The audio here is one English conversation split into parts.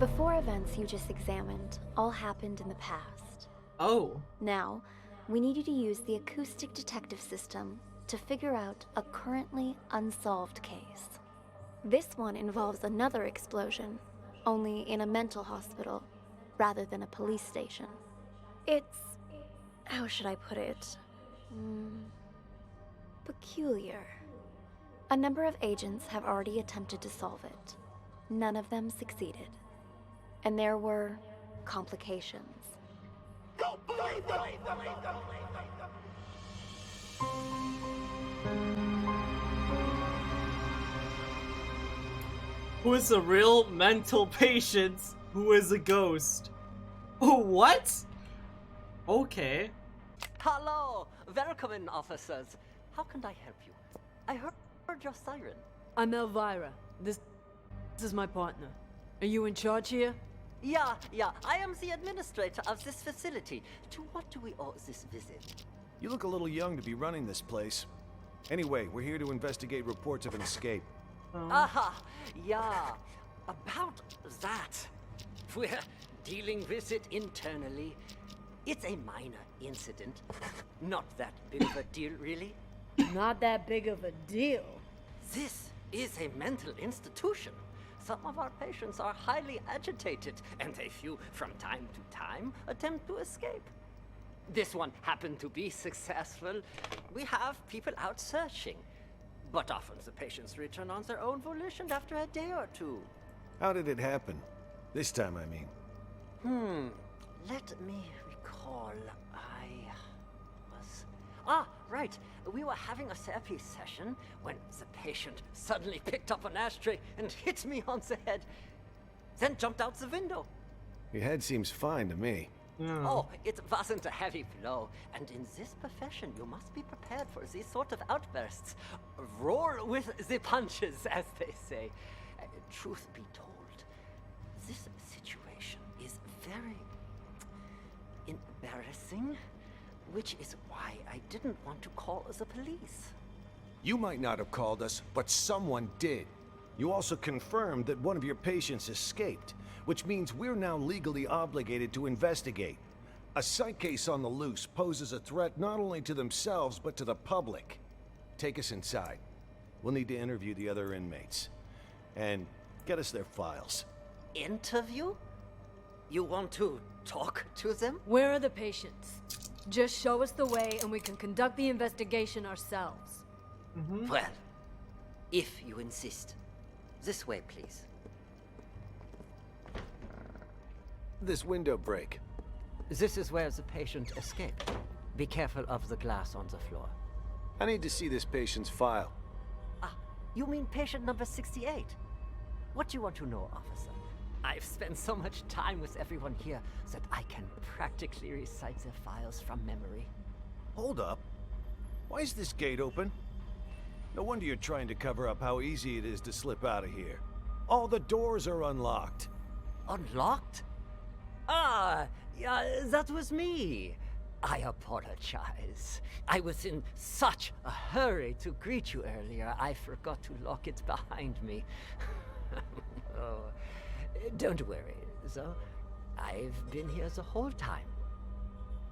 The 4 events you just examined all happened in the past. Oh. Now, we need you to use the acoustic detective system to figure out a currently unsolved case. This one involves another explosion, only in a mental hospital rather than a police station. It's... how should I put it? Peculiar. A number of agents have already attempted to solve it. None of them succeeded. And there were complications. Who is a real mental patient who is a ghost? Oh, what? Okay. Hello! Welcome in, officers. How can I help you? I heard your siren. I'm Elvira. This is my partner. Are you in charge here? Yeah, I am the administrator of this facility. To what do we owe this visit? You look a little young to be running this place. Anyway, we're here to investigate reports of an escape. Aha! Yeah, about that. We're dealing with it internally. It's a minor incident. Not that big of a deal, really. Not that big of a deal. This is a mental institution. Some of our patients are highly agitated, and a few, from time to time, attempt to escape. This one happened to be successful. We have people out searching. But often the patients return on their own volition after a day or two. How did it happen? This time, I mean. Let me recall. Right. We were having a therapy session when the patient suddenly picked up an ashtray and hit me on the head. Then jumped out the window. Your head seems fine to me. Oh, it wasn't a heavy blow. And in this profession, you must be prepared for these sort of outbursts. Roll with the punches, as they say. Truth be told, this situation is very embarrassing, which is why I didn't want to call the police. You might not have called us, but someone did. You also confirmed that one of your patients escaped, which means we're now legally obligated to investigate. A psych case on the loose poses a threat not only to themselves, but to the public. Take us inside. We'll need to interview the other inmates. And get us their files. Interview? You want to talk to them? Where are the patients? Just show us the way and we can conduct the investigation ourselves. Well, if you insist. This way, please. This window break. This is where the patient escaped. Be careful of the glass on the floor. I need to see this patient's file. You mean patient number 68? What do you want to know, officer? I've spent so much time with everyone here that I can practically recite their files from memory. Hold up. Why is this gate open? No wonder you're trying to cover up how easy it is to slip out of here. All the doors are unlocked. Unlocked? Yeah, that was me. I apologize. I was in such a hurry to greet you earlier, I forgot to lock it behind me. Oh, don't worry, though. I've been here the whole time.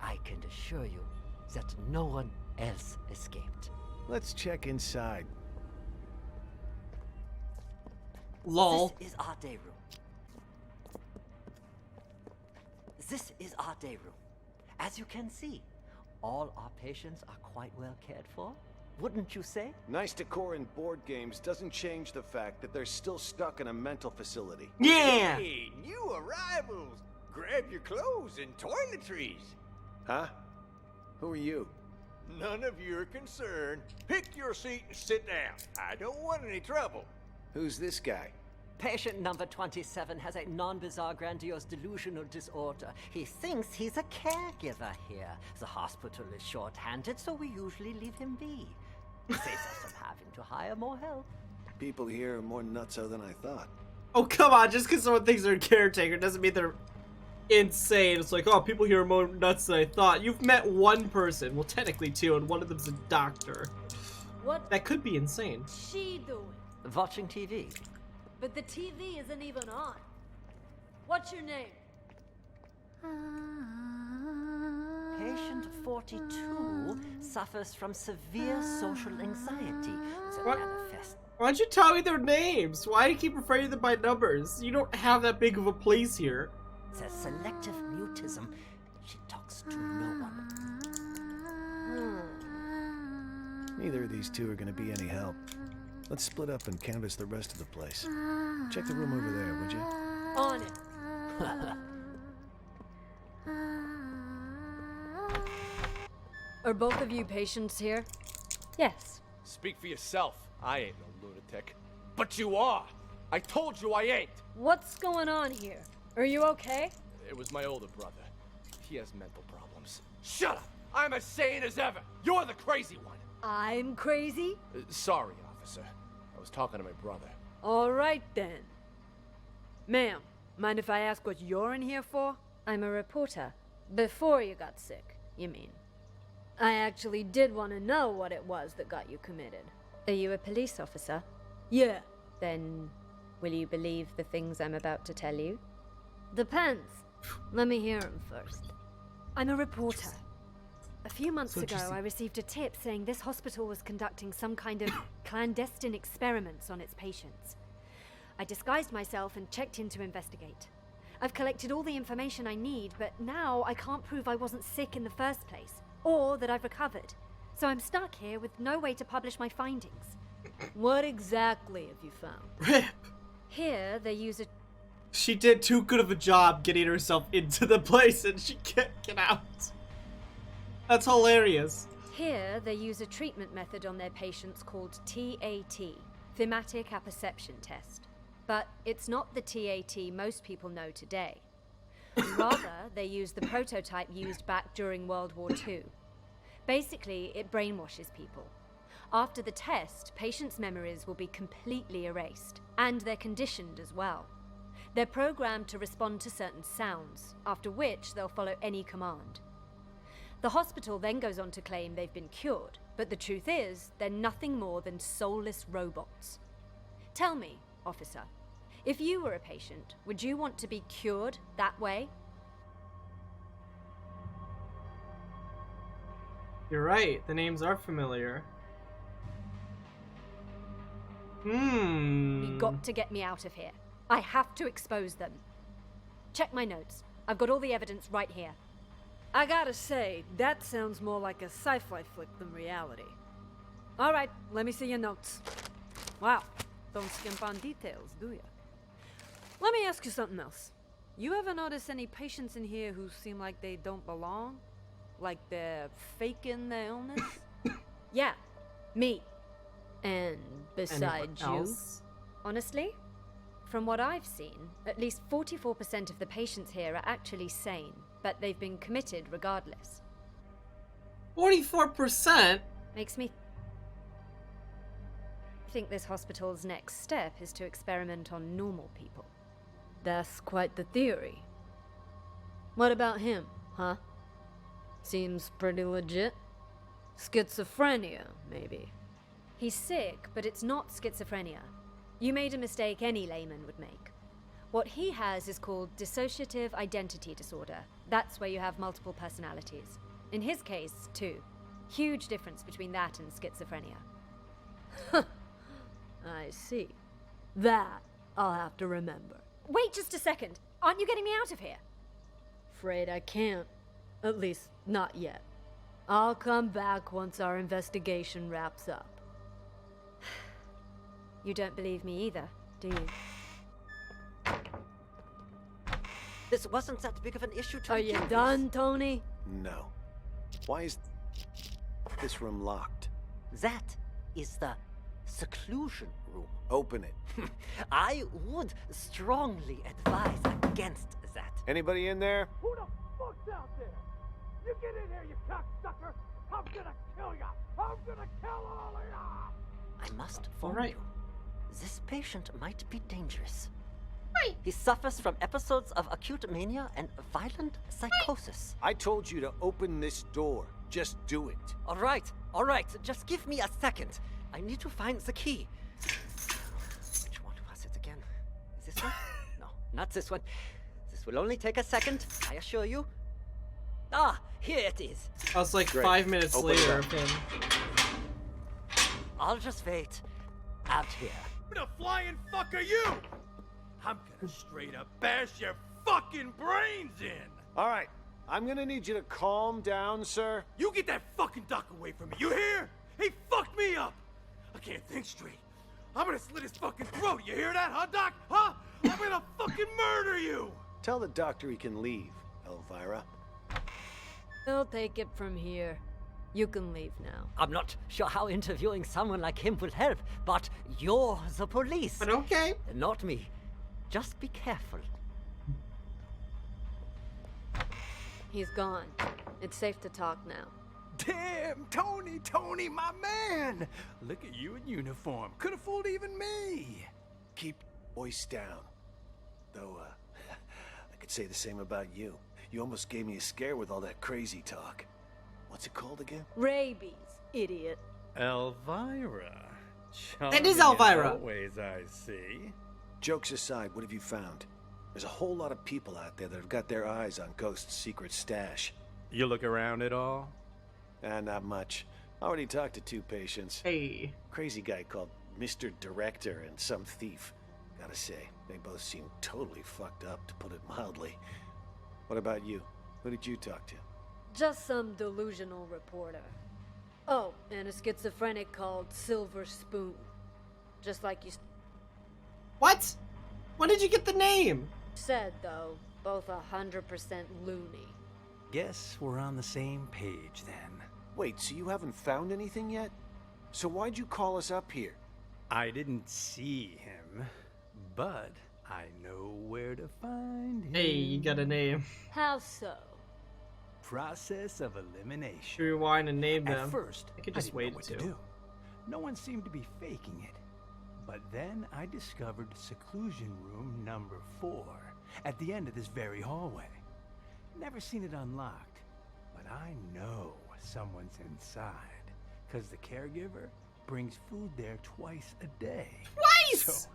I can assure you that no one else escaped. Let's check inside. Lol. This is our day room. This is our day room. As you can see, all our patients are quite well cared for. Wouldn't you say? Nice decor in board games doesn't change the fact that they're still stuck in a mental facility. Yeah! Hey, new arrivals! Grab your clothes and toiletries! Huh? Who are you? None of your concern. Pick your seat and sit down. I don't want any trouble. Who's this guy? Patient number 27 has a non-bizarre grandiose delusional disorder. He thinks he's a caregiver here. The hospital is short-handed, so we usually leave him be. Saves us from having to hire more help. People here are more nutso than I thought. Oh, come on. Just because someone thinks they're a caretaker doesn't mean they're insane. It's like, oh, people here are more nuts than I thought. You've met one person. Well, technically two, and one of them's a doctor. What That could be insane. is she doing? Watching TV. But the TV isn't even on. What's your name? Patient 42 suffers from severe social anxiety. The What? manifest. Why don't you tell me their names? Why do you keep referring to them by numbers? You don't have that big of a place here. Says selective mutism. She talks to no one. Neither of these two are going to be any help. Let's split up and canvass the rest of the place. Check the room over there, would you? On it. Are both of you patients here? Yes. Speak for yourself. I ain't no lunatic. But you are! I told you I ain't! What's going on here? Are you okay? It was my older brother. He has mental problems. Shut up! I'm as sane as ever! You're the crazy one! I'm crazy? Sorry, officer. I was talking to my brother. All right then. Ma'am, mind if I ask what you're in here for? I'm a reporter. Before you got sick, you mean? I actually did want to know what it was that got you committed. Are you a police officer? Yeah. Then will you believe the things I'm about to tell you? Depends. Let me hear him first. I'm a reporter. A few months So ago, interesting. I received a tip saying this hospital was conducting some kind of clandestine experiments on its patients. I disguised myself and checked in to investigate. I've collected all the information I need, but now I can't prove I wasn't sick in the first place, or that I've recovered. So I'm stuck here with no way to publish my findings. What exactly have you found? Rip! Here, they use a She did too good of a job getting herself into the place and she can't get out. That's hilarious. Here, they use a treatment method on their patients called TAT, Thematic Apperception Test. But it's not the TAT most people know today. Rather, they use the prototype used back during World War II. Basically, it brainwashes people. After the test, patients' memories will be completely erased, and they're conditioned as well. They're programmed to respond to certain sounds, after which they'll follow any command. The hospital then goes on to claim they've been cured, but the truth is, they're nothing more than soulless robots. Tell me, officer, if you were a patient, would you want to be cured that way? You're right, the names are familiar. You got to get me out of here. I have to expose them. Check my notes. I've got all the evidence right here. I gotta say, that sounds more like a sci-fi flick than reality. All right, let me see your notes. Wow, don't skimp on details, do ya? Let me ask you something else. You ever notice any patients in here who seem like they don't belong? Like they're faking their illness? Yeah, me. And besides you? Else? Honestly, from what I've seen, at least 44% of the patients here are actually sane, but they've been committed regardless. 44%? Makes me think this hospital's next step is to experiment on normal people. That's quite the theory. What about him, huh? Seems pretty legit. Schizophrenia, maybe. He's sick, but it's not schizophrenia. You made a mistake any layman would make. What he has is called dissociative identity disorder. That's where you have multiple personalities. In his case, too. Huge difference between that and schizophrenia. I see. That I'll have to remember. Wait just a second. Aren't you getting me out of here? Afraid I can't. At least, not yet. I'll come back once our investigation wraps up. You don't believe me either, do you? This wasn't that big of an issue to Are you begin with. done, Tony? No. Why is this room locked? That is the seclusion room. Open it. I would strongly advise against that. Anybody in there? Who the fuck's out there? You get in here, you cocksucker! I'm gonna kill ya! I'm gonna kill all of ya! I must warn Alright. you. This patient might be dangerous. He suffers from episodes of acute mania and violent psychosis. I told you to open this door. Just do it. All right. Just give me a second. I need to find the key. Which one was it again? This one? No, not this one. This will only take a second, I assure you. Ah, here it is. I was like Great. 5 minutes Open it later up. of him. I'll just wait. Out here. Who the flying fuck are you? I'm gonna straight up bash your fucking brains in. All right, I'm gonna need you to calm down, sir. You get that fucking doc away from me, you hear? He fucked me up. I can't think straight. I'm gonna slit his fucking throat, you hear that, huh, Doc? Huh? I'm gonna fucking murder you! Tell the doctor he can leave, Elvira. I'll take it from here. You can leave now. I'm not sure how interviewing someone like him will help, but you're the police. But okay. Not me. Just be careful. He's gone. It's safe to talk now. Damn, Tony, my man! Look at you in uniform. Could have fooled even me. Keep voice down. Though, I could say the same about you. You almost gave me a scare with all that crazy talk. What's it called again? Rabies, idiot. Elvira. It is Charming as Elvira. Always, I see. Jokes aside, what have you found? There's a whole lot of people out there that have got their eyes on Ghost's secret stash. You look around at all? Not much. Already talked to 2 patients. Hey. Crazy guy called Mr. Director and some thief. Gotta say, they both seem totally fucked up, to put it mildly. What about you? Who did you talk to? Just some delusional reporter. Oh, and a schizophrenic called Silver Spoon. Just like you What? When did you get the name? said, though. Both 100% loony. Guess we're on the same page then. Wait, so you haven't found anything yet? So why'd you call us up here? I didn't see him, but I know where to find him. Hey, you got a name. How so? Process of elimination. Rewind and name them. At first, I could just didn't wait know what to. do. No one seemed to be faking it. But then I discovered seclusion room number 4 at the end of this very hallway. Never seen it unlocked, but I know someone's inside, because the caregiver brings food there twice a day. Twice! So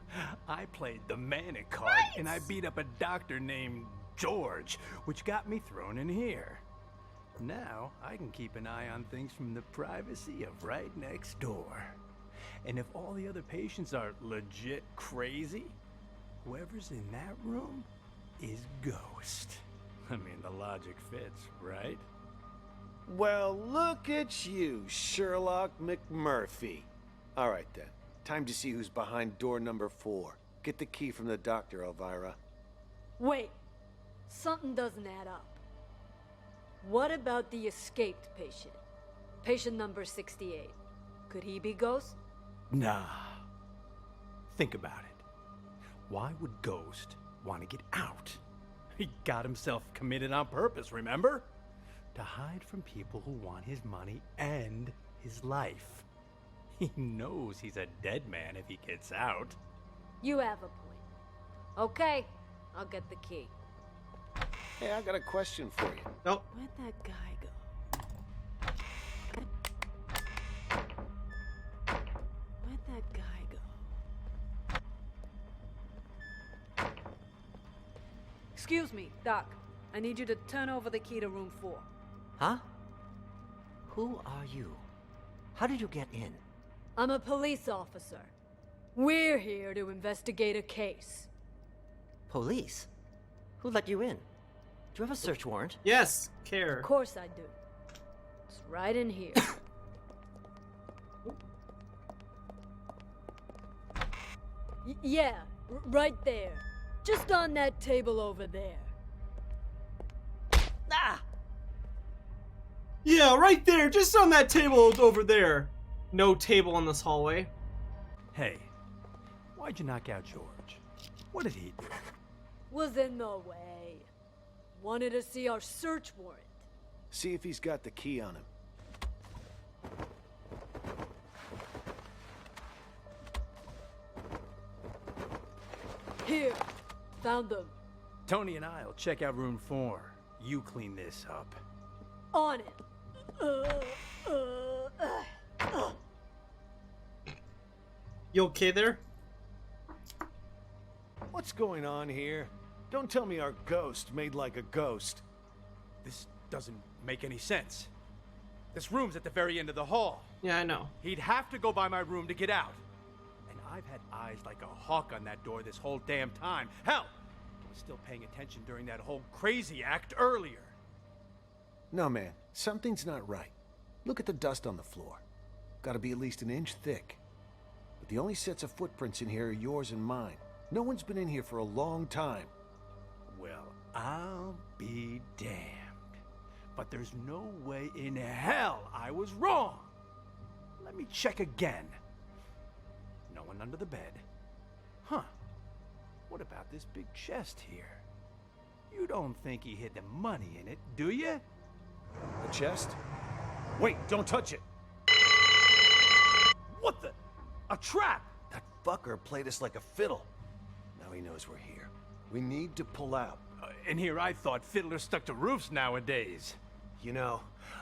I played the manic card, and I beat up a doctor named George, which got me thrown in here. Now I can keep an eye on things from the privacy of right next door. And if all the other patients are legit crazy, whoever's in that room is Ghost. I mean, the logic fits, right? Well, look at you, Sherlock McMurphy. All right, then. Time to see who's behind door number 4. Get the key from the doctor, Elvira. Wait. Something doesn't add up. What about the escaped patient? Patient number 68. Could he be Ghost? Nah. Think about it. Why would Ghost want to get out? He got himself committed on purpose, remember? To hide from people who want his money and his life. He knows he's a dead man if he gets out. You have a point. Okay, I'll get the key. Hey, I got a question for you. Nope. Where'd that guy go? Where'd that guy go? Excuse me, Doc. I need you to turn over the key to room 4. Huh? Who are you? How did you get in? I'm a police officer. We're here to investigate a case. Police? Who let you in? Do you have a search warrant? Yes, care. Of course I do. It's right in here. Yeah, right there. Just on that table over there. Ah! Yeah, right there, just on that table over there. No table in this hallway. Hey, why'd you knock out George? What did he do? Was in the way. Wanted to see our search warrant. See if he's got the key on him. Here. Found them. Tony and I'll check out room 4. You clean this up. On it. You okay there? What's going on here? Don't tell me our ghost made like a ghost. This doesn't make any sense. This room's at the very end of the hall. Yeah, I know. He'd have to go by my room to get out. And I've had eyes like a hawk on that door this whole damn time. Hell, I was still paying attention during that whole crazy act earlier. No, man. Something's not right. Look at the dust on the floor. Gotta be at least an inch thick. But the only sets of footprints in here are yours and mine. No one's been in here for a long time. Well, I'll be damned. But there's no way in hell I was wrong. Let me check again. No one under the bed. Huh. What about this big chest here? You don't think he hid the money in it, do you? A chest? Wait, don't touch it! What the? A trap! That fucker played us like a fiddle. Now he knows we're here. We need to pull out. And here I thought fiddlers stuck to roofs nowadays. You know,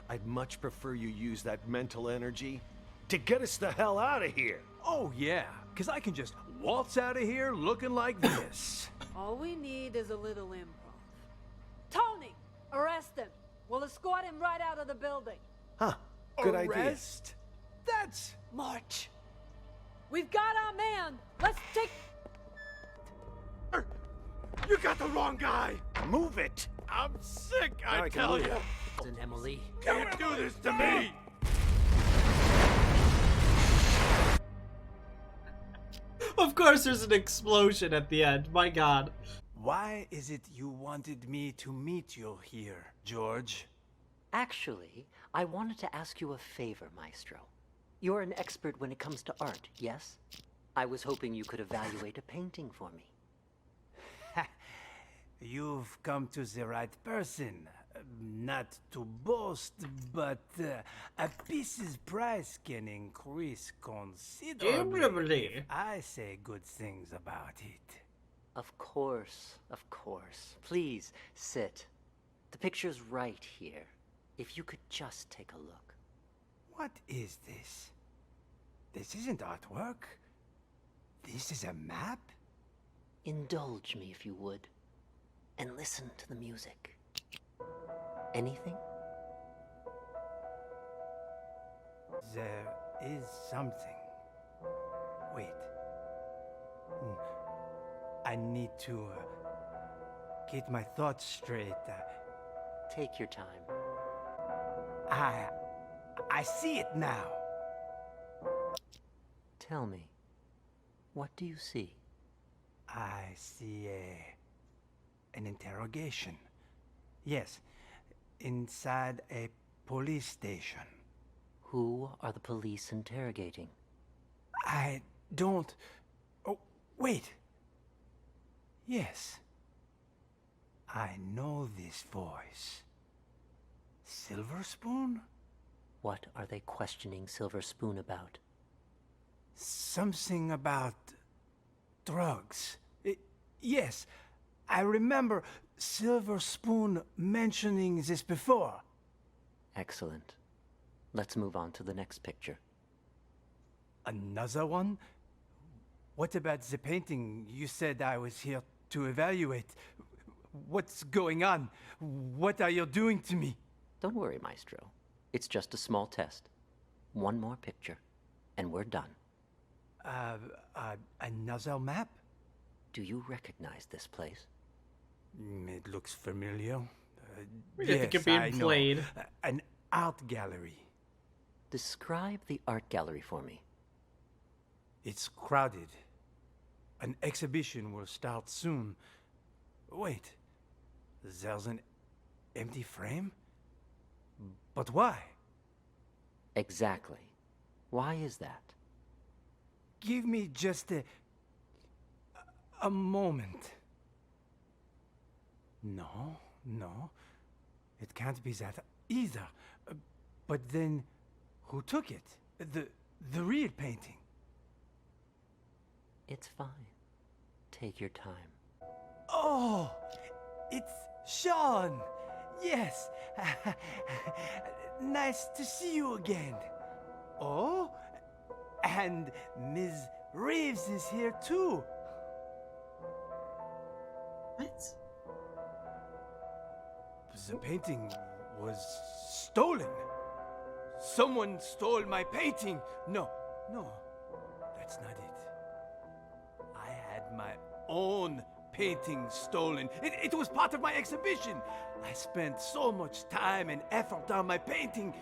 I'd much prefer you use that mental energy to get us the hell out of here. Oh yeah, because I can just waltz out of here looking like this. All we need is a little improv. Tony, arrest him. We'll escort him right out of the building. Huh, good idea. Arrest? That's... March. We've got our man. Let's take... You got the wrong guy! Move it! I'm sick, I I can tell move you! it. And Emily. Can't do this to me! Of course there's an explosion at the end. My god. Why is it you wanted me to meet you here, George? Actually, I wanted to ask you a favor, Maestro. You're an expert when it comes to art, yes? I was hoping you could evaluate a painting for me. You've come to the right person. Not to boast, but a piece's price can increase considerably if I say good things about it. Of course, of course. Please, sit. The picture's right here. If you could just take a look. What is this? This isn't artwork. This is a map? Indulge me if you would. And listen to the music. Anything? There is something. Wait. I need to get my thoughts straight. Take your time. I see it now. Tell me, what do you see? I see an interrogation. Yes, inside a police station. Who are the police interrogating? I don't... Oh, wait. Yes. I know this voice. Silver Spoon? What are they questioning Silver Spoon about? Something about drugs. Yes, I remember Silver Spoon mentioning this before. Excellent. Let's move on to the next picture. Another one? What about the painting you said I was here to evaluate? What's going on? What are you doing to me? Don't worry, Maestro. It's just a small test. One more picture, and we're done. Another map? Do you recognize this place? It looks familiar. I think you're being I know. played. An art gallery. Describe the art gallery for me. It's crowded. An exhibition will start soon. Wait, there's an empty frame? But why? Exactly. Why is that? Give me just a moment. No, it can't be that either. But then, who took it? The real painting? It's fine. Take your time. Oh, it's Sean. Yes. Nice to see you again. Oh, and Ms. Reeves is here too. What? The painting was stolen. Someone stole my painting. No, that's not it. I had my own painting stolen. It was part of my exhibition. I spent so much time and effort on my painting.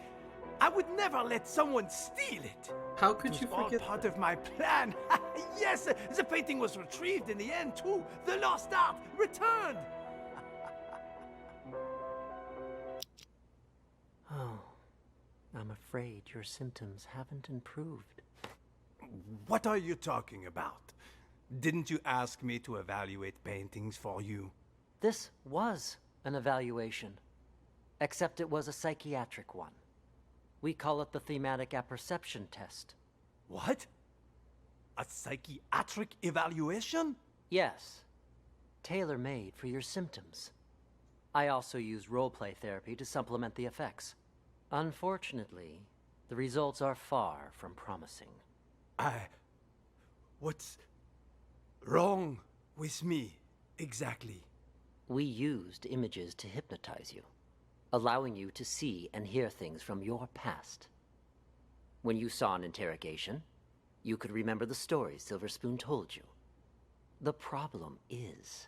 I would never let someone steal it. How could It you was all forget part that? of my plan. Yes, the painting was retrieved in the end too. The lost art returned. Oh, I'm afraid your symptoms haven't improved. What are you talking about? Didn't you ask me to evaluate paintings for you? This was an evaluation, except it was a psychiatric one. We call it the thematic apperception test. What? A psychiatric evaluation? Yes, tailor-made for your symptoms. I also use role-play therapy to supplement the effects. Unfortunately, the results are far from promising. What's wrong with me, exactly? We used images to hypnotize you, allowing you to see and hear things from your past. When you saw an interrogation, you could remember the stories Silver Spoon told you. The problem is,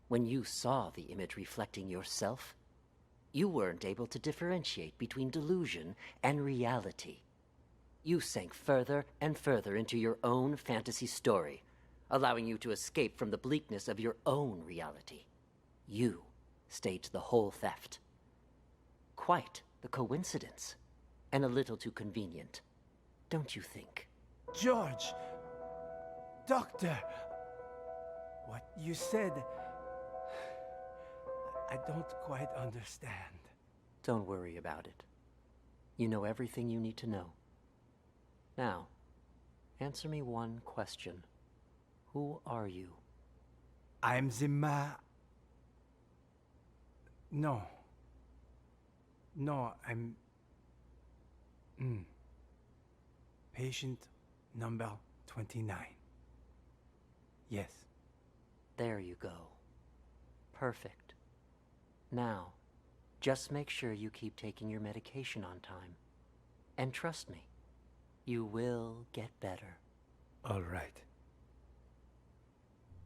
when you saw the image reflecting yourself, you weren't able to differentiate between delusion and reality. You sank further and further into your own fantasy story, allowing you to escape from the bleakness of your own reality. You staged the whole theft. Quite the coincidence, and a little too convenient, don't you think? George! Doctor! What you said... I don't quite understand. Don't worry about it. You know everything you need to know. Now, answer me one question. Who are you? I'm the No. No, I'm... Patient number 29. Yes. There you go. Perfect. Now, just make sure you keep taking your medication on time. And trust me, you will get better. All right.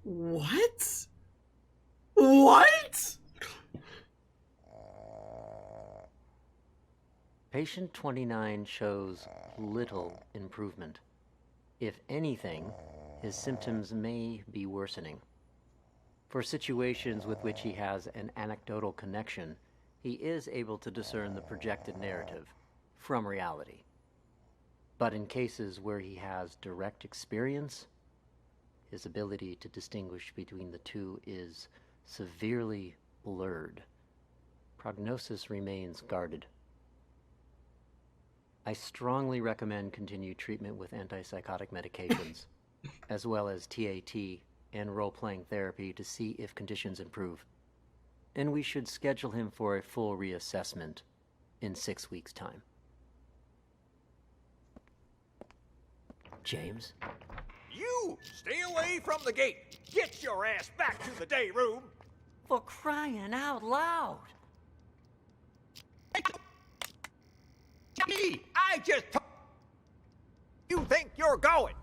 What? What? Patient 29 shows little improvement. If anything, his symptoms may be worsening. For situations with which he has an anecdotal connection, he is able to discern the projected narrative from reality. But in cases where he has direct experience, his ability to distinguish between the two is severely blurred. Prognosis remains guarded. I strongly recommend continued treatment with antipsychotic medications, as well as TAT and role-playing therapy to see if conditions improve. And we should schedule him for a full reassessment in 6 weeks' time. James? You! Stay away from the gate! Get your ass back to the day room! For crying out loud! Me! I just You think you're going?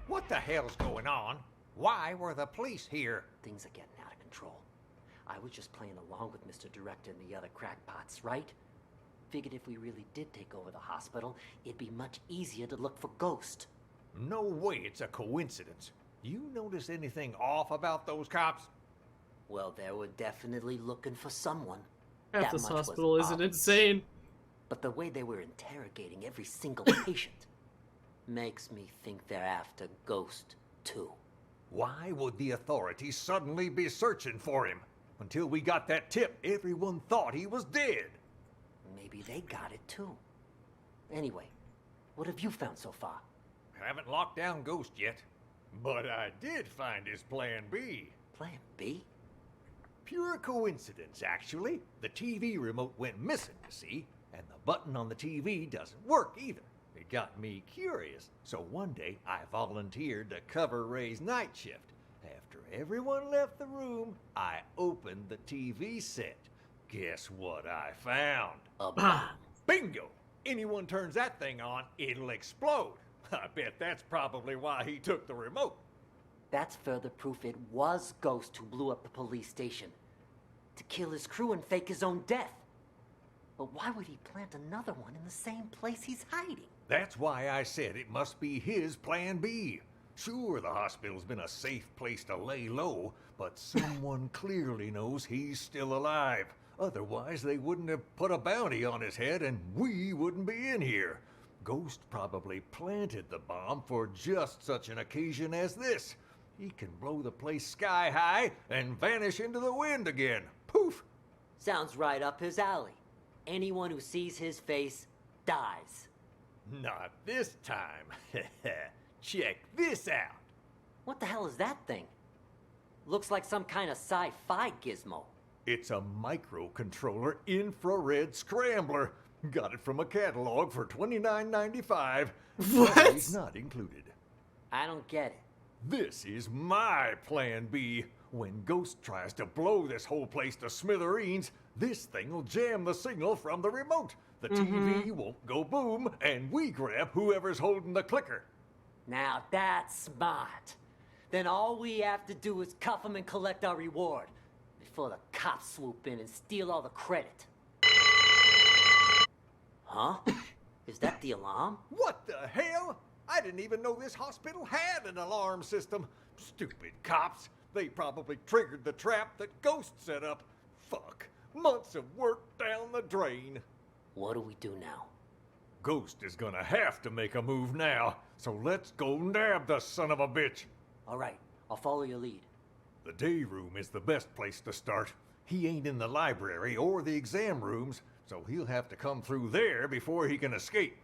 What the hell's going on? Why were the police here? Things are getting out of control. I was just playing along with Mr. Director and the other crackpots, right? Figured if we really did take over the hospital, it'd be much easier to look for Ghost. No way it's a coincidence. You notice anything off about those cops? Well, they were definitely looking for someone. Half That this much was hospital isn't obvious. insane. But the way they were interrogating every single patient makes me think they're after Ghost, too. Why would the authorities suddenly be searching for him? Until we got that tip, everyone thought he was dead. Maybe they got it, too. Anyway, what have you found so far? Haven't locked down Ghost yet. But I did find his plan B. Plan B? Pure coincidence, actually. The TV remote went missing, you see, and the button on the TV doesn't work either. It got me curious, so one day I volunteered to cover Ray's night shift. After everyone left the room, I opened the TV set. Guess what I found? A bomb. Bingo! Anyone turns that thing on, it'll explode. I bet that's probably why he took the remote. That's further proof it was Ghost who blew up the police station. To kill his crew and fake his own death. But why would he plant another one in the same place he's hiding? That's why I said it must be his plan B. Sure, the hospital's been a safe place to lay low, but someone clearly knows he's still alive. Otherwise, they wouldn't have put a bounty on his head and we wouldn't be in here. Ghost probably planted the bomb for just such an occasion as this. He can blow the place sky high and vanish into the wind again. Poof! Sounds right up his alley. Anyone who sees his face dies. Not this time. Check this out. What the hell is that thing? Looks like some kind of sci-fi gizmo. It's a microcontroller infrared scrambler. Got it from a catalog for $29.95. What? Batteries not included. I don't get it. This is my plan B. When Ghost tries to blow this whole place to smithereens, this thing will jam the signal from the remote. The TV won't go boom, and we grab whoever's holding the clicker. Now that's smart. Then all we have to do is cuff him and collect our reward before the cops swoop in and steal all the credit. Huh? Is that the alarm? What the hell? I didn't even know this hospital had an alarm system. Stupid cops. They probably triggered the trap that Ghost set up. Fuck. Months of work down the drain. What do we do now? Ghost is gonna have to make a move now, so let's go nab the son of a bitch. All right, I'll follow your lead. The day room is the best place to start. He ain't in the library or the exam rooms, so he'll have to come through there before he can escape.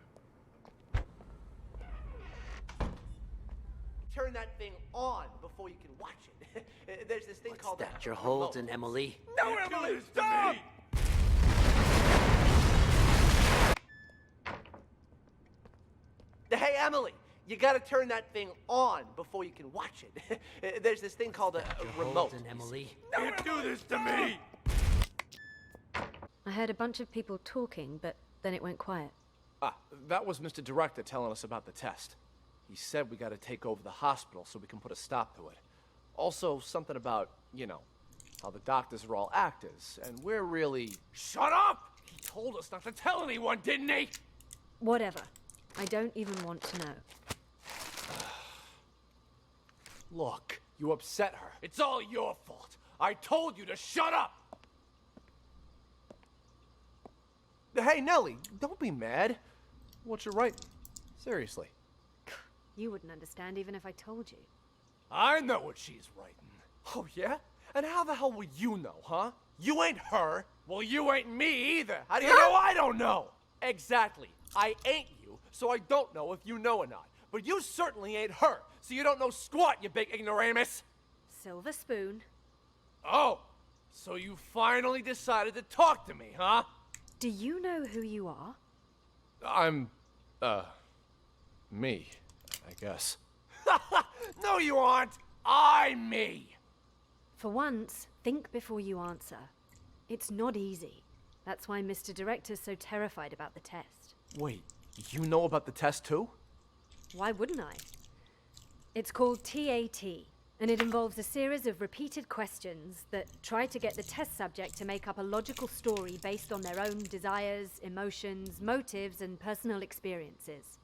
Turn that thing on before you can watch it. There's this thing What's called that a you're remote. holding, Emily? No, Emily, stop! Hey, Emily, you gotta turn that thing on before you can watch it. There's this thing called a You're remote. holding, Emily. Don't do this to me! I heard a bunch of people talking, but then it went quiet. Ah, that was Mr. Director telling us about the test. He said we gotta take over the hospital so we can put a stop to it. Also, something about, you know, how the doctors are all actors, and we're really... Shut up! He told us not to tell anyone, didn't he? Whatever. I don't even want to know. Look, you upset her. It's all your fault. I told you to shut up! Hey, Nellie, don't be mad. What you writing? Seriously. You wouldn't understand even if I told you. I know what she's writing. Oh, yeah? And how the hell will you know, huh? You ain't her. Well, you ain't me either. How do you know I don't know? Exactly. I ain't you, so I don't know if you know or not. But you certainly ain't her, so you don't know squat, you big ignoramus. Silver spoon. Oh, so you finally decided to talk to me, huh? Do you know who you are? I'm, me, I guess. No, you aren't. I'm me. For once, think before you answer. It's not easy. That's why Mr. Director's so terrified about the test. Wait, you know about the test too? Why wouldn't I? It's called TAT, and it involves a series of repeated questions that try to get the test subject to make up a logical story based on their own desires, emotions, motives, and personal experiences.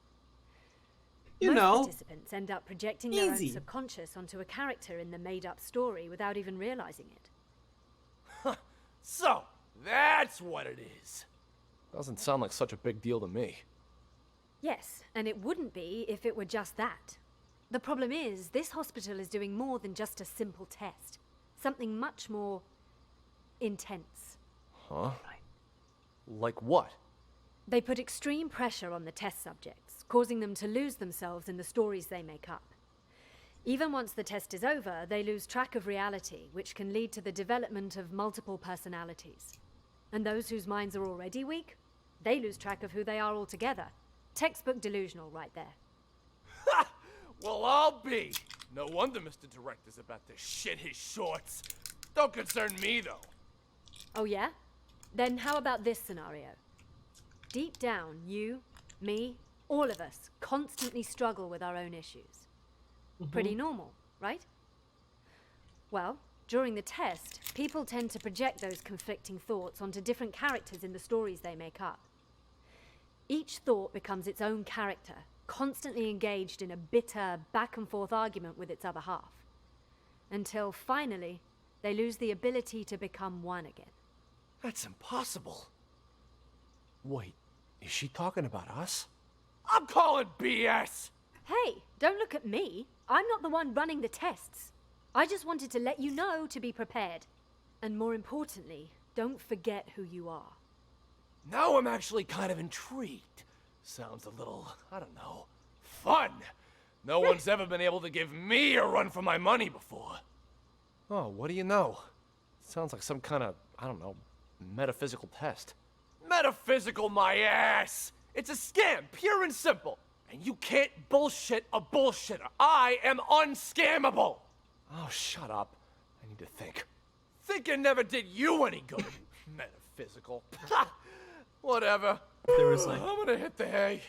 You Most know, participants end up projecting their easy. own subconscious onto a character in the made-up story without even realizing it. So, that's what it is. Doesn't sound like such a big deal to me. Yes, and it wouldn't be if it were just that. The problem is, this hospital is doing more than just a simple test. Something much more intense. Huh? Like what? They put extreme pressure on the test subjects, causing them to lose themselves in the stories they make up. Even once the test is over, they lose track of reality, which can lead to the development of multiple personalities. And those whose minds are already weak, they lose track of who they are altogether. Textbook delusional right there. Well, I'll be. No wonder Mr. Director's about to shit his shorts. Don't concern me, though. Oh, yeah? Then how about this scenario? Deep down, you, me, all of us constantly struggle with our own issues. Pretty normal, right? Well, during the test, people tend to project those conflicting thoughts onto different characters in the stories they make up. Each thought becomes its own character, constantly engaged in a bitter, back-and-forth argument with its other half. Until, finally, they lose the ability to become one again. That's impossible. Wait, is she talking about us? I'm calling BS! Hey, don't look at me. I'm not the one running the tests. I just wanted to let you know to be prepared. And more importantly, don't forget who you are. Now I'm actually kind of intrigued. Sounds a little, I don't know, fun. No one's ever been able to give me a run for my money before. Oh, what do you know? Sounds like some kind of, I don't know, metaphysical test. Metaphysical my ass! It's a scam, pure and simple. And you can't bullshit a bullshitter. I am unscammable! Oh, shut up. I need to think. Thinking never did you any good. Metaphysical. Whatever. There was like... I'm gonna hit the hay.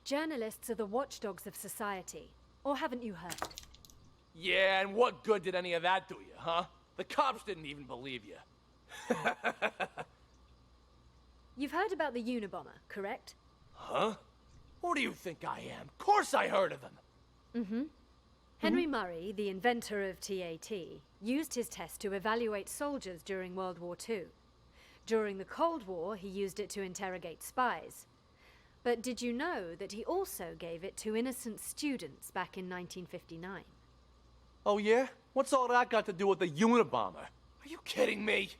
Journalists are the watchdogs of society. Or haven't you heard? Yeah, and what good did any of that do you, huh? The cops didn't even believe you. You've heard about the Unabomber, correct? Huh? Who do you think I am? Of course I heard of him. Mm-hmm. Henry Murray, the inventor of TAT, used his test to evaluate soldiers during World War II. During the Cold War, he used it to interrogate spies. But did you know that he also gave it to innocent students back in 1959? Oh yeah? What's all that got to do with the Unabomber? Are you kidding me?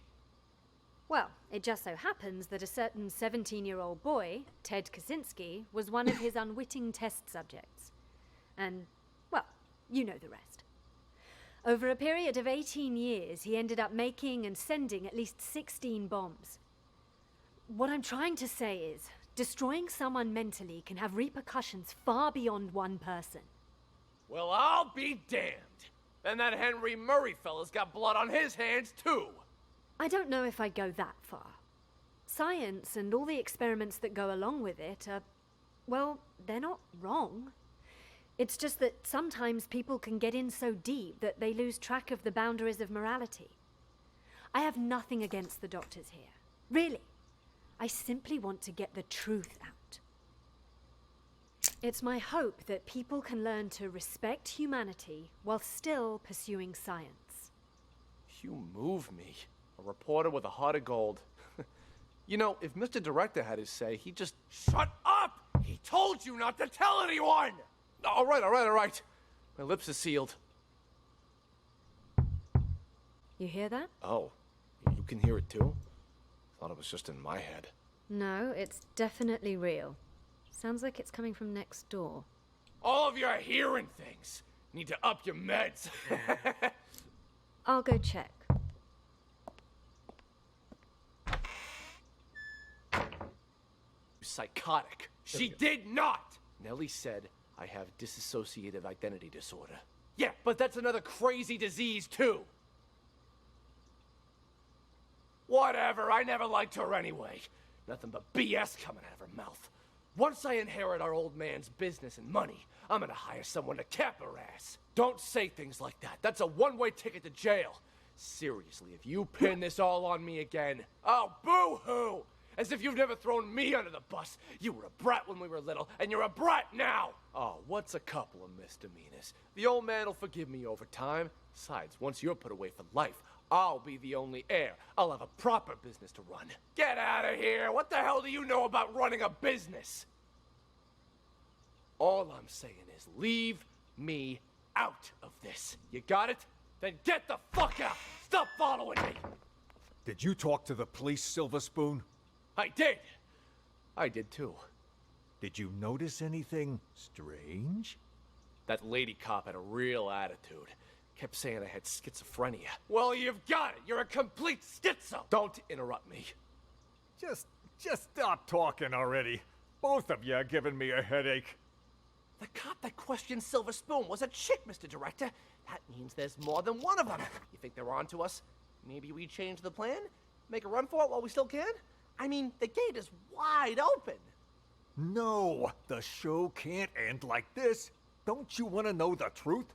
Well, it just so happens that a certain 17-year-old boy, Ted Kaczynski, was one of his unwitting test subjects. And, well, you know the rest. Over a period of 18 years, he ended up making and sending at least 16 bombs. What I'm trying to say is, destroying someone mentally can have repercussions far beyond one person. Well, I'll be damned. And that Henry Murray fella's got blood on his hands, too. I don't know if I'd go that far. Science and all the experiments that go along with it are, well, they're not wrong. It's just that sometimes people can get in so deep that they lose track of the boundaries of morality. I have nothing against the doctors here. Really. I simply want to get the truth out. It's my hope that people can learn to respect humanity while still pursuing science. You move me. A reporter with a heart of gold. You know, if Mr. Director had his say, he'd just... Shut up! He told you not to tell anyone! All right. My lips are sealed. You hear that? Oh, you can hear it too? Thought it was just in my head. No, it's definitely real. Sounds like it's coming from next door. All of you are hearing things. Need to up your meds. I'll go check. Psychotic. She did not! Nellie said I have dissociative identity disorder. Yeah, but that's another crazy disease, too. Whatever, I never liked her anyway. Nothing but BS coming out of her mouth. Once I inherit our old man's business and money, I'm gonna hire someone to cap her ass. Don't say things like that. That's a one-way ticket to jail. Seriously, if you pin this all on me again, oh, boo-hoo! As if you've never thrown me under the bus. You were a brat when we were little, and you're a brat now! Oh, what's a couple of misdemeanors? The old man will forgive me over time. Besides, once you're put away for life, I'll be the only heir. I'll have a proper business to run. Get out of here! What the hell do you know about running a business? All I'm saying is leave me out of this. You got it? Then get the fuck out! Stop following me! Did you talk to the police, Silver Spoon? I did. I did too. Did you notice anything strange? That lady cop had a real attitude. Kept saying I had schizophrenia. Well, you've got it. You're a complete schizo. Don't interrupt me. Just stop talking already. Both of you are giving me a headache. The cop that questioned Silver Spoon was a chick, Mr. Director. That means there's more than one of them. You think they're on to us? Maybe we change the plan? Make a run for it while we still can? I mean, the gate is wide open. No, the show can't end like this. Don't you want to know the truth?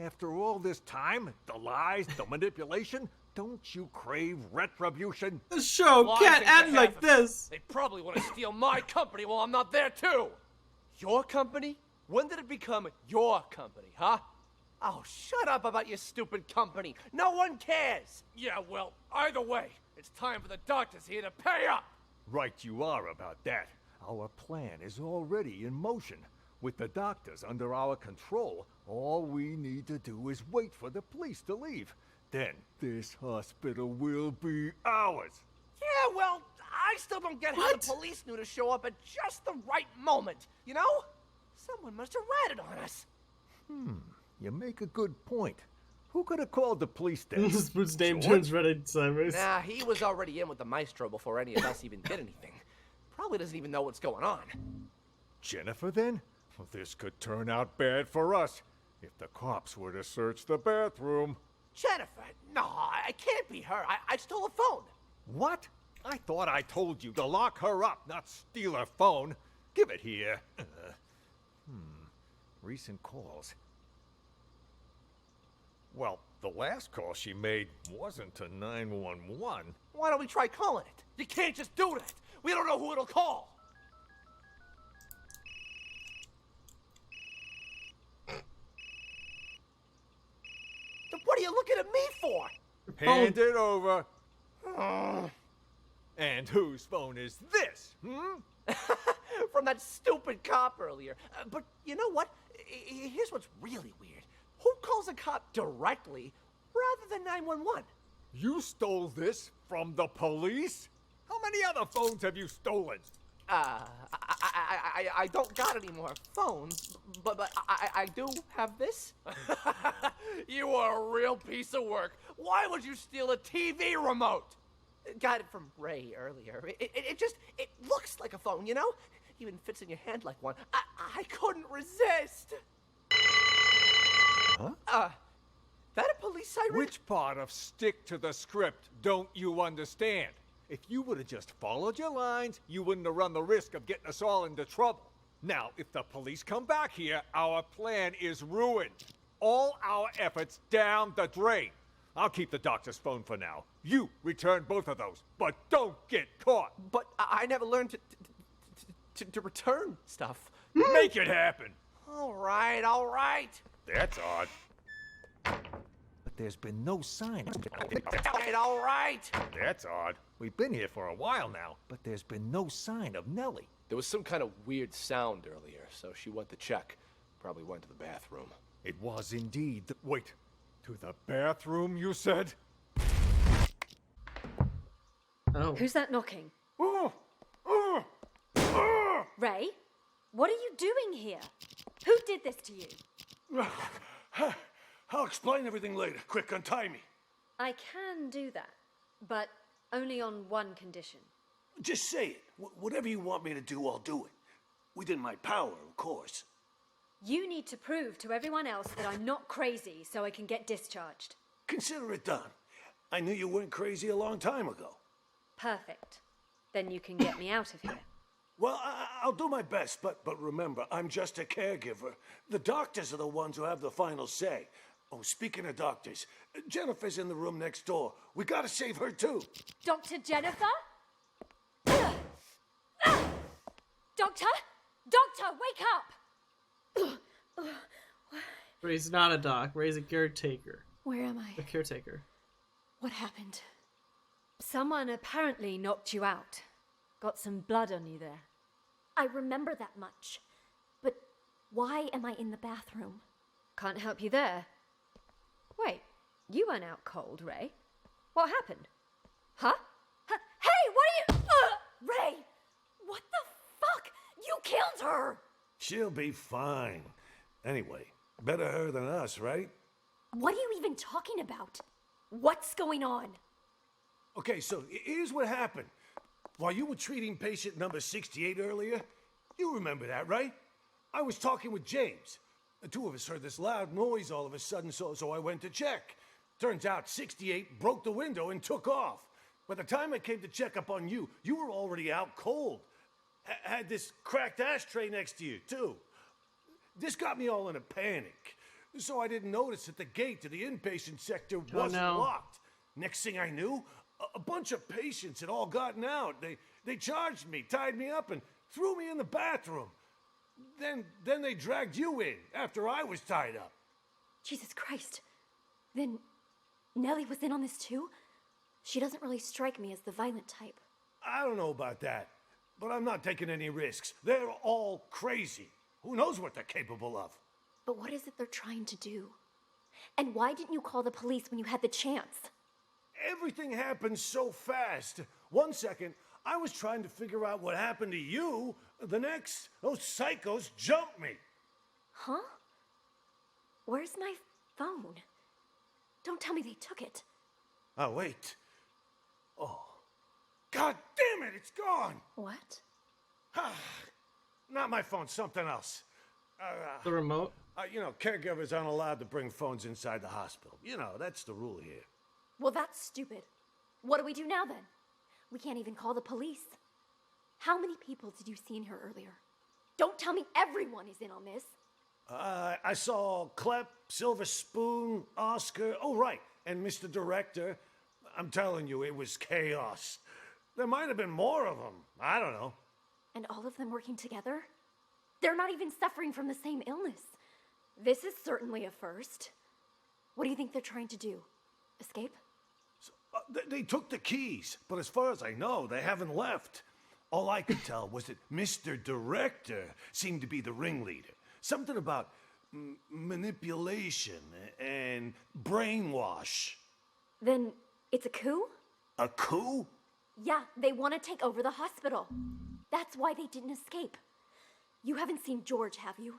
After all this time, the lies, the manipulation, don't you crave retribution? The show Well, I can't think end they like have. this. They probably want to steal my company while I'm not there, too. Your company? When did it become your company, huh? Oh, shut up about your stupid company. No one cares. Yeah, well, either way, it's time for the doctors here to pay up. Right you are about that. Our plan is already in motion. With the doctors under our control, all we need to do is wait for the police to leave. Then this hospital will be ours. Yeah, well, I still don't get how the police knew to show up at just the right moment, you know? Someone must have ratted on us. You make a good point. Who could have called the police then? Spoon's name George? turns red and sideways. Nah, he was already in with the maestro before any of us even did anything. Probably doesn't even know what's going on. Jennifer, then? Well, this could turn out bad for us if the cops were to search the bathroom. Jennifer? No, I can't be her. I stole a phone. What? I thought I told you to lock her up, not steal her phone. Give it here. Recent calls. Well, the last call she made wasn't to 911. Why don't we try calling it? You can't just do that. We don't know who it'll call. Then what are you looking at me for? Hand it over. And whose phone is this? From that stupid cop earlier. But you know what? Here's what's really weird. Who calls a cop directly rather than 911? You stole this from the police? How many other phones have you stolen? I don't got any more phones, but I do have this. You are a real piece of work. Why would you steal a TV remote? Got it from Ray earlier. It looks like a phone, you know? Even fits in your hand like one. I couldn't resist. Huh? That a police siren? Which part of stick to the script don't you understand? If you would have just followed your lines, you wouldn't have run the risk of getting us all into trouble. Now, if the police come back here, our plan is ruined. All our efforts down the drain. I'll keep the doctor's phone for now. You return both of those, but don't get caught. But I never learned to return stuff. Make it happen. All right. That's odd. But there's been no sign. All right. That's odd. We've been here for a while now, but there's been no sign of Nellie. There was some kind of weird sound earlier, so she went to check. Probably went to the bathroom. It was indeed wait, to the bathroom, you said? Oh. Who's that knocking? Ray? What are you doing here? Who did this to you? I'll explain everything later. Quick, untie me. I can do that, but only on one condition. Just say it. Whatever you want me to do, I'll do it. Within my power, of course. You need to prove to everyone else that I'm not crazy so I can get discharged. Consider it done. I knew you weren't crazy a long time ago. Perfect. Then you can get me out of here. Well, I'll do my best, but remember, I'm just a caregiver. The doctors are the ones who have the final say. Oh, speaking of doctors, Jennifer's in the room next door. We gotta save her, too. Dr. Jennifer? Doctor? Doctor, wake up! Ray's not a doc. Ray's a caretaker. Where am I? A caretaker. What happened? Someone apparently knocked you out. Got some blood on you there. I remember that much. But why am I in the bathroom? Can't help you there. Wait, you weren't out cold, Ray. What happened? Huh? Hey, what are you... Ray! What the fuck? You killed her! She'll be fine. Anyway, better her than us, right? What are you even talking about? What's going on? Okay, so here's what happened. While you were treating patient number 68 earlier, You remember that, right? I was talking with James. The two of us heard this loud noise all of a sudden, so I went to check. Turns out 68 broke the window and took off. By the time I came to check up on you, you were already out cold. Had this cracked ashtray next to you, too. This got me all in a panic. So I didn't notice that the gate to the inpatient sector wasn't locked. Next thing I knew, a bunch of patients had all gotten out. They charged me, tied me up, and threw me in the bathroom. Then they dragged you in after I was tied up. Jesus Christ. Then Nellie was in on this too? She doesn't really strike me as the violent type. I don't know about that, but I'm not taking any risks. They're all crazy. Who knows what they're capable of? But what is it they're trying to do? And why didn't you call the police when you had the chance? Everything happened so fast. 1 second, I was trying to figure out what happened to you. The next, those psychos jumped me. Huh? Where's my phone? Don't tell me they took it. Oh, wait. Oh. God damn it, it's gone! What? Not my phone, something else. The remote? You know, caregivers aren't allowed to bring phones inside the hospital. You know, that's the rule here. Well, that's stupid. What do we do now then? We can't even call the police. How many people did you see in here earlier? Don't tell me everyone is in on this. I saw Clep, Silver Spoon, Oscar, oh right, and Mr. Director. I'm telling you, it was chaos. There might have been more of them. I don't know. And all of them working together? They're not even suffering from the same illness. This is certainly a first. What do you think they're trying to do? Escape? They took the keys, but as far as I know, they haven't left. All I could tell was that Mr. Director seemed to be the ringleader. Something about manipulation and brainwash. Then it's a coup? A coup? Yeah, they want to take over the hospital. That's why they didn't escape. You haven't seen George, have you?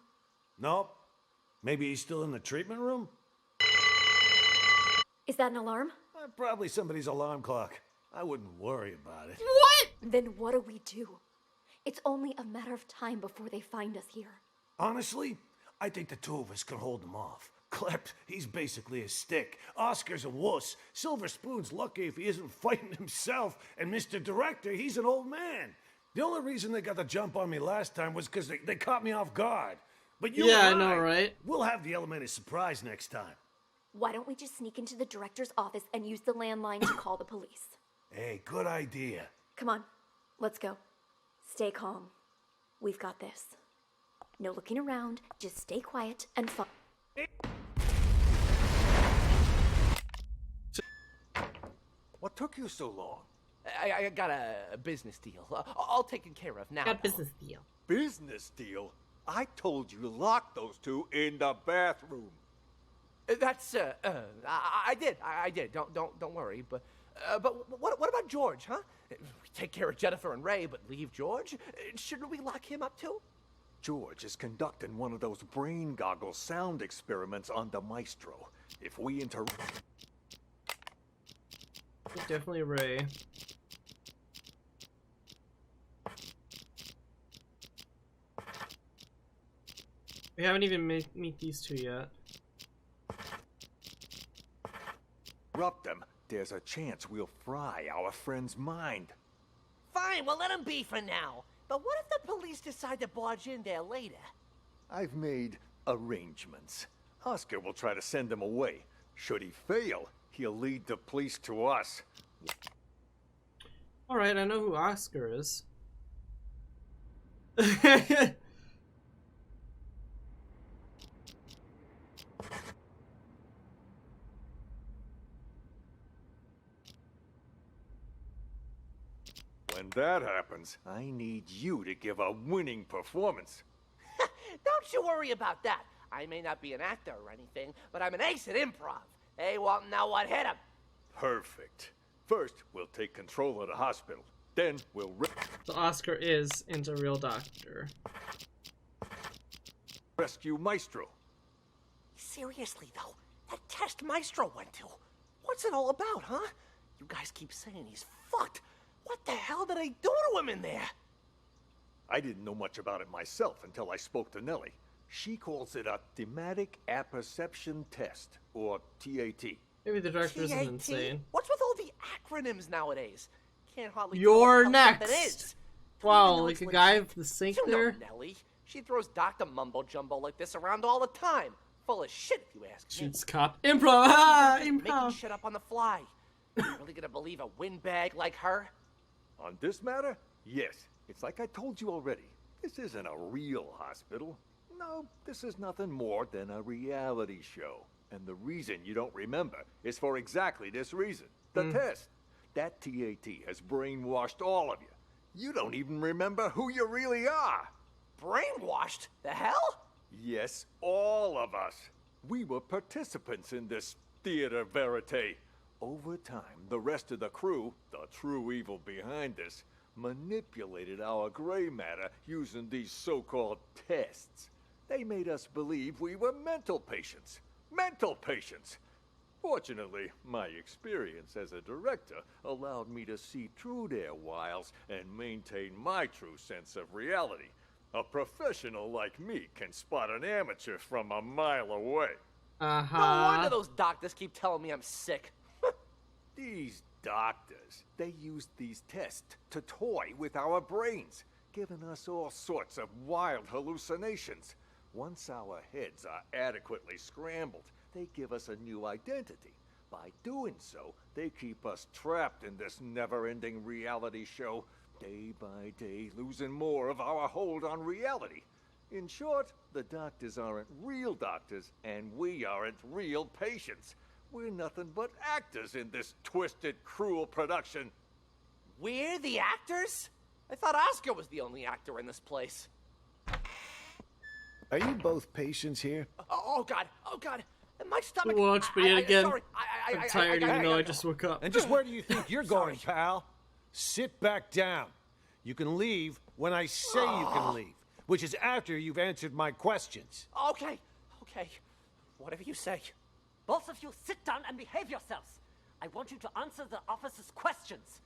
Nope. Maybe he's still in the treatment room? Is that an alarm? Probably somebody's alarm clock. I wouldn't worry about it. What? Then what do we do? It's only a matter of time before they find us here. Honestly, I think the two of us can hold them off. Clep, he's basically a stick. Oscar's a wuss. Silver Spoon's lucky if he isn't fighting himself. And Mr. Director, he's an old man. The only reason they got the jump on me last time was because they caught me off guard. But you Yeah, and I know, right? We'll have the element of surprise next time. Why don't we just sneak into the director's office and use the landline to call the police? Hey, good idea. Come on, let's go. Stay calm. We've got this. No looking around, just stay quiet and fun. What took you so long? I got a business deal. All taken care of now. Got business deal. Business deal? I told you to lock those two in the bathroom. That's I did. Don't worry. But what about George, huh? We take care of Jennifer and Ray, but leave George? Shouldn't we lock him up too? George is conducting one of those brain goggle sound experiments on the Maestro. If we Definitely Ray. We haven't even meet these two yet. interrupt them, there's a chance we'll fry our friend's mind. Fine, we'll let him be for now. But what if the police decide to barge in there later? I've made arrangements. Oscar will try to send him away. Should he fail, he'll lead the police to us. Alright, I know who Oscar is. When that happens, I need you to give a winning performance. Don't you worry about that. I may not be an actor or anything, but I'm an ace at improv. Hey, Walton, now what hit him? Perfect. First, we'll take control of the hospital. Then, we'll So Oscar is into Real Doctor. rescue Maestro. Seriously, though, that test Maestro went to, what's it all about, huh? You guys keep saying he's fucked. What the hell did they do to him in there? I didn't know much about it myself until I spoke to Nellie. She calls it a thematic apperception test, or TAT. Maybe the director isn't TAT? insane. What's with all the acronyms nowadays? Can't hardly You're tell what the hell something next. is. Wow, Don't even know like it's a legit. guy with the sink You there. know Nellie. She throws Dr. Mumbo Jumbo like this around all the time. Full of shit, if you ask me. Shoots cop. Improv. Ah, Just making improv. shit up on the fly. You really gonna believe a windbag like her? On this matter, yes. It's like I told you already. This isn't a real hospital. No, this is nothing more than a reality show. And the reason you don't remember is for exactly this reason. The test. That TAT has brainwashed all of you. You don't even remember who you really are. Brainwashed? The hell? Yes, all of us. We were participants in this theater verite. Over time, the rest of the crew, the true evil behind this, manipulated our gray matter using these so-called tests. They made us believe we were mental patients. Mental patients! Fortunately, my experience as a director allowed me to see through their wiles and maintain my true sense of reality. A professional like me can spot an amateur from a mile away. No wonder those doctors keep telling me I'm sick. These doctors, they used these tests to toy with our brains, giving us all sorts of wild hallucinations. Once our heads are adequately scrambled, they give us a new identity. By doing so, they keep us trapped in this never-ending reality show, day by day losing more of our hold on reality. In short, the doctors aren't real doctors, and we aren't real patients. We're nothing but actors in this twisted, cruel production. We're the actors? I thought Oscar was the only actor in this place. Are you both patients here? Oh God, my stomach. Watch me again. Sorry. I'm tired even though I just woke up. And just where do you think you're going, pal? Sit back down. You can leave when I say you can leave, which is after you've answered my questions. Okay. Whatever you say. Both of you sit down and behave yourselves. I want you to answer the officer's questions.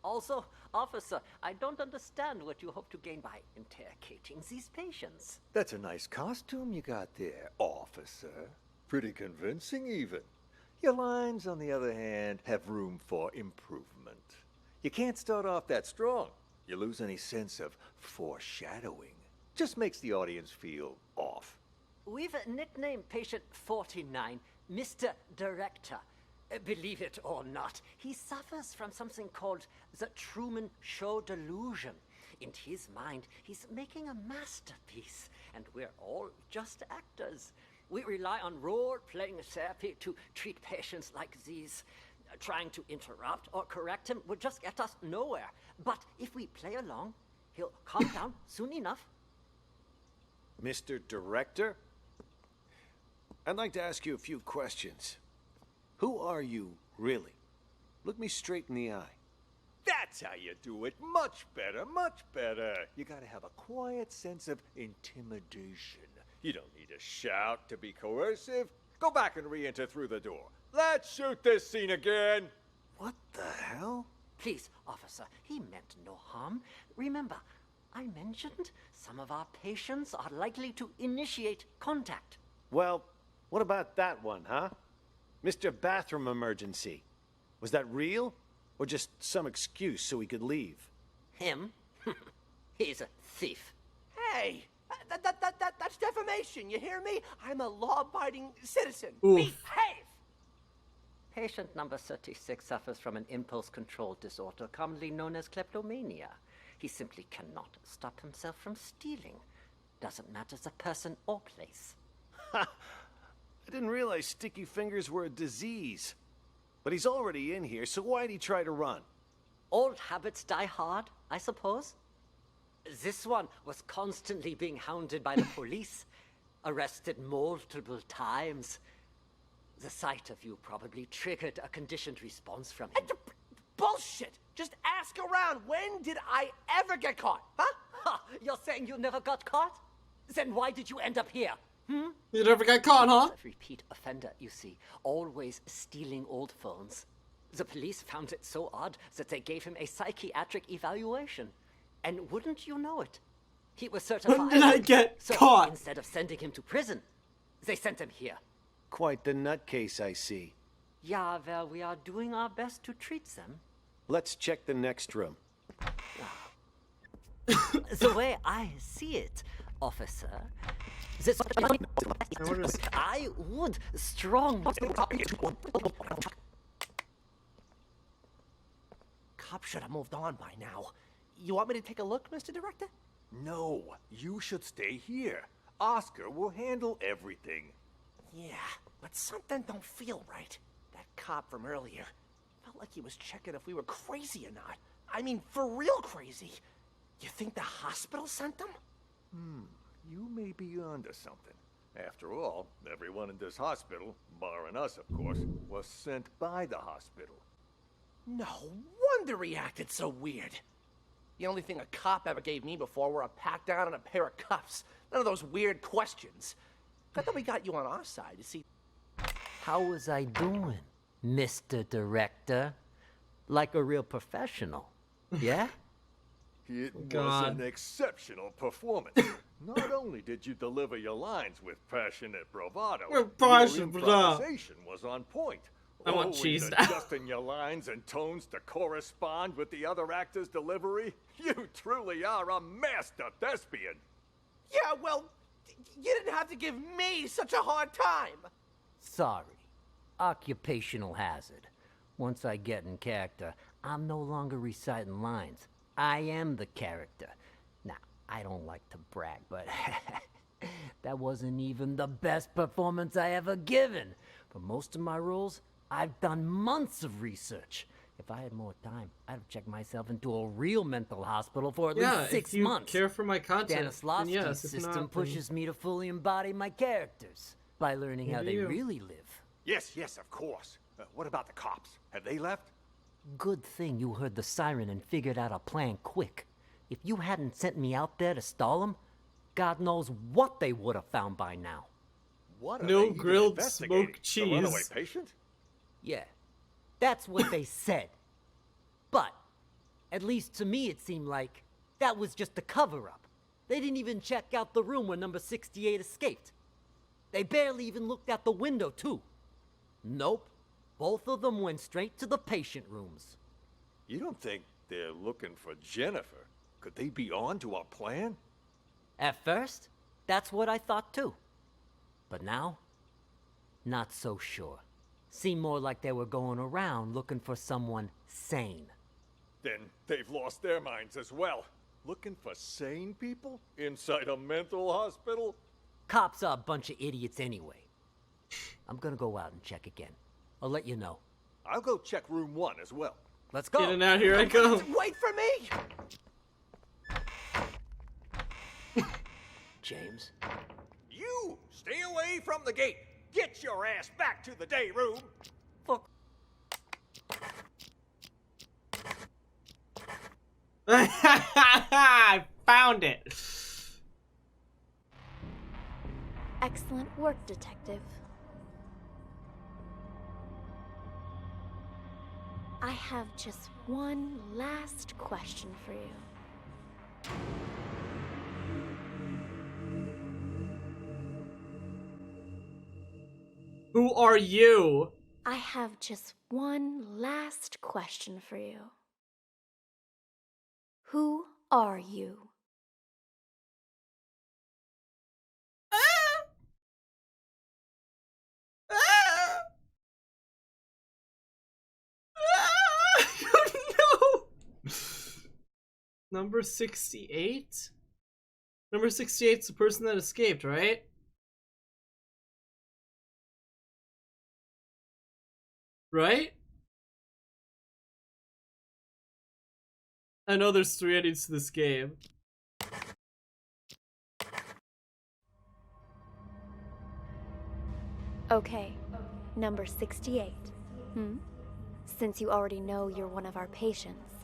Also, officer, I don't understand what you hope to gain by interrogating these patients. That's a nice costume you got there, officer. Pretty convincing, even. Your lines, on the other hand, have room for improvement. You can't start off that strong. You lose any sense of foreshadowing. Just makes the audience feel off. We've nicknamed patient 49 Mr. Director. Believe it or not, he suffers from something called the Truman Show delusion. In his mind, he's making a masterpiece, and we're all just actors. We rely on role-playing therapy to treat patients like these. Trying to interrupt or correct him would just get us nowhere. But if we play along, he'll calm down soon enough. Mr. Director? I'd like to ask you a few questions. Who are you, really? Look me straight in the eye. That's how you do it. Much better, much better. You gotta have a quiet sense of intimidation. You don't need to shout to be coercive. Go back and re-enter through the door. Let's shoot this scene again. What the hell? Please, officer, he meant no harm. Remember, I mentioned some of our patients are likely to initiate contact. Well, what about that one, huh? Mr. Bathroom Emergency. Was that real? Or just some excuse so he could leave? Him? He's a thief. Hey, that's defamation. You hear me? I'm a law-abiding citizen. Oof. Behave. Patient number 36 suffers from an impulse control disorder commonly known as kleptomania. He simply cannot stop himself from stealing. Doesn't matter the person or place. I didn't realize sticky fingers were a disease. But he's already in here, so why'd he try to run? Old habits die hard, I suppose. This one was constantly being hounded by the police, arrested multiple times. The sight of you probably triggered a conditioned response from him. Bullshit. Just ask around. When did I ever get caught? Huh? Ha! You're saying you never got caught? Then why did you end up here? You never got caught, huh? A repeat offender, you see, always stealing old phones. The police found it so odd that they gave him a psychiatric evaluation. And wouldn't you know it, he was certified. When did I get So caught? instead of sending him to prison, they sent him here. Quite the nutcase, I see. Yeah, well, we are doing our best to treat them. Let's check the next room. The way I see it, officer, this I would strongly. Cop should have moved on by now. You want me to take a look, Mr. Director? No, you should stay here. Oscar will handle everything. Yeah, but something don't feel right. That cop from earlier felt like he was checking if we were crazy or not. I mean, for real crazy. You think the hospital sent them? You may be onto something. After all, everyone in this hospital, barring us of course, was sent by the hospital. No wonder he acted so weird. The only thing a cop ever gave me before were a pat down and a pair of cuffs. None of those weird questions. Good that we got you on our side to see. How was I doing, Mr. Director? Like a real professional, yeah? It was God. an exceptional performance. Not only did you deliver your lines with passionate bravado, With your passionate bravado. improvisation was on point. I want Always cheese now. adjusting your lines and tones to correspond with the other actor's delivery. You truly are a master thespian. Yeah, well, you didn't have to give me such a hard time. Sorry. Occupational hazard. Once I get in character, I'm no longer reciting lines. I am the character. Now, I don't like to brag, but that wasn't even the best performance I ever given. For most of my roles, I've done months of research. If I had more time, I'd have checked myself into a real mental hospital for at least 6 if you months. care for my content, then Stanislavski's yes. If system not, pushes me to fully embody my characters by learning how they you. really live. Yes, of course. What about the cops? Have they left? Good thing you heard the siren and figured out a plan quick. If you hadn't sent me out there to stall them, God knows what they would have found by now. What are No they even grilled investigating? smoked The runaway cheese. patient? Yeah, that's what they said. But, at least to me it seemed like that was just a cover-up. They didn't even check out the room where number 68 escaped. They barely even looked out the window, too. Nope. Both of them went straight to the patient rooms. You don't think they're looking for Jennifer? Could they be on to our plan? At first, that's what I thought too. But now, not so sure. Seemed more like they were going around looking for someone sane. Then they've lost their minds as well. Looking for sane people inside a mental hospital? Cops are a bunch of idiots anyway. I'm gonna go out and check again. I'll let you know. I'll go check room 1 as well. Let's go. In and out, here I go. Wait for me! James. You stay away from the gate. Get your ass back to the day room. Fuck. I found it. Excellent work, Detective. I have just one last question for you. Who are you? I have just one last question for you. Who are you? No. Number 68? Number 68's the person that escaped, right? Right? I know there's 3 endings to this game. Okay, number 68. Since you already know you're one of our patients,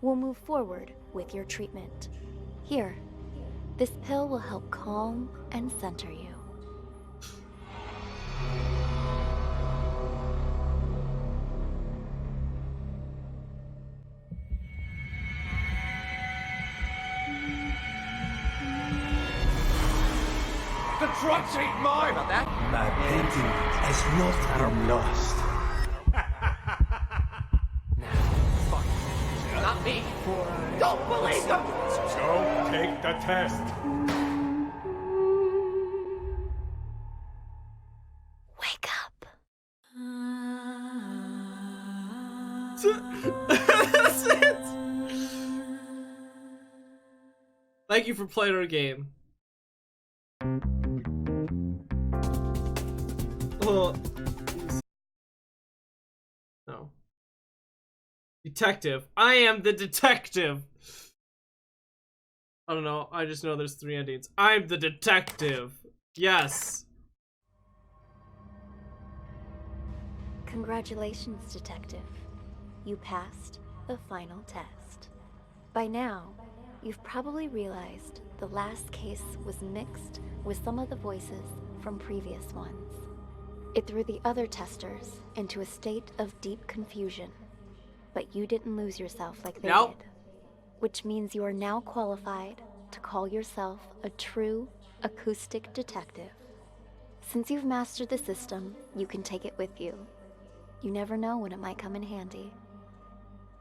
we'll move forward with your treatment. Here, this pill will help calm and center you. Watch ain't mine! About that? My painting has not been lost. Not me. Don't believe them! So, take the test. Wake up. That's it. Thank you for playing our game. Oh. No. Detective. I am the detective. I don't know. I just know there's 3 endings. I'm the detective. Yes. Congratulations, detective. You passed the final test. By now, you've probably realized the last case was mixed with some of the voices from previous ones. It threw the other testers into a state of deep confusion, but you didn't lose yourself like they Nope. did, which means you are now qualified to call yourself a true acoustic detective. Since you've mastered the system, you can take it with you. You never know when it might come in handy.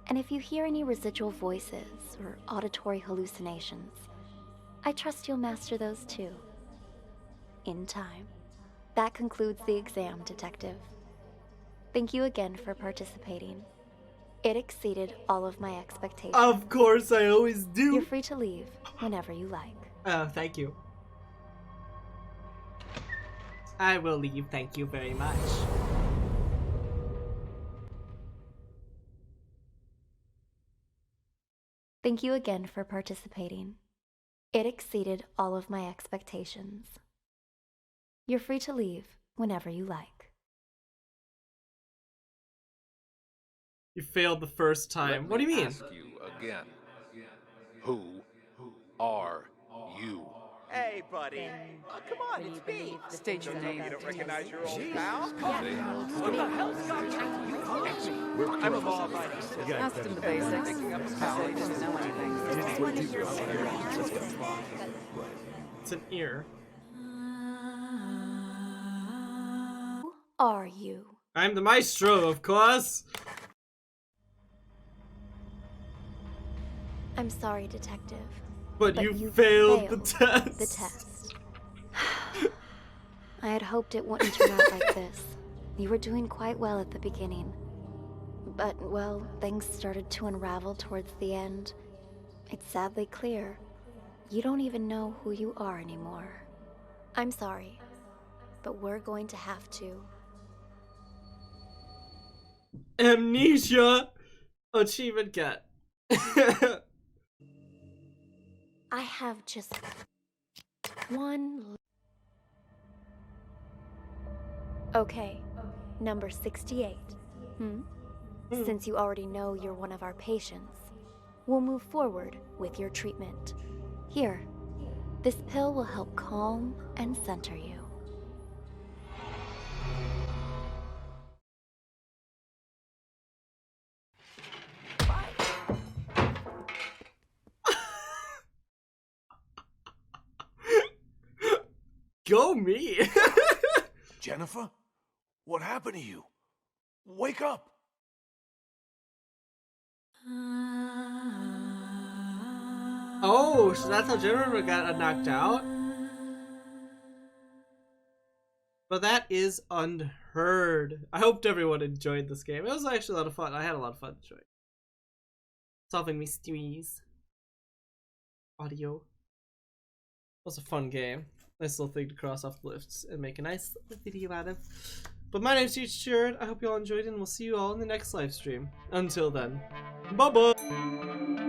And if you hear any residual voices or auditory hallucinations, I trust you'll master those too. In time. That concludes the exam, detective. Thank you again for participating. It exceeded all of my expectations. Of course, I always do. You're free to leave whenever you like. Thank you. I will leave. Thank you very much. Thank you again for participating. It exceeded all of my expectations. You're free to leave whenever you like. You failed the first time. What do you mean? Ask you again. Who are you? Hey, buddy. Oh, come on, it's me. State your name. You don't recognize your old pal? What the hell's got you? I'm a law-abiding Asked him the basics. So he didn't know anything. It's an ear. Who are you? I'm the maestro, of course. I'm sorry, detective. But you failed the test. The test. I had hoped it wouldn't turn out like this. You were doing quite well at the beginning. But, well, things started to unravel towards the end. It's sadly clear. You don't even know who you are anymore. I'm sorry, but we're going to have to. Amnesia. Achievement get. I have just one. Okay, number 68. Since you already know you're one of our patients, we'll move forward with your treatment. Here, this pill will help calm and center you. Go me. Jennifer? What happened to you? Wake up! Oh, so that's how Jennifer got knocked out? But that is Unheard. I hoped everyone enjoyed this game. It was actually a lot of fun. I had a lot of fun enjoying it. Solving mysteries. Audio. It was a fun game. Nice little thing to cross off the lists and make a nice video out of. But my name's GhJared. I hope you all enjoyed it, and we'll see you all in the next live stream. Until then, bye bye!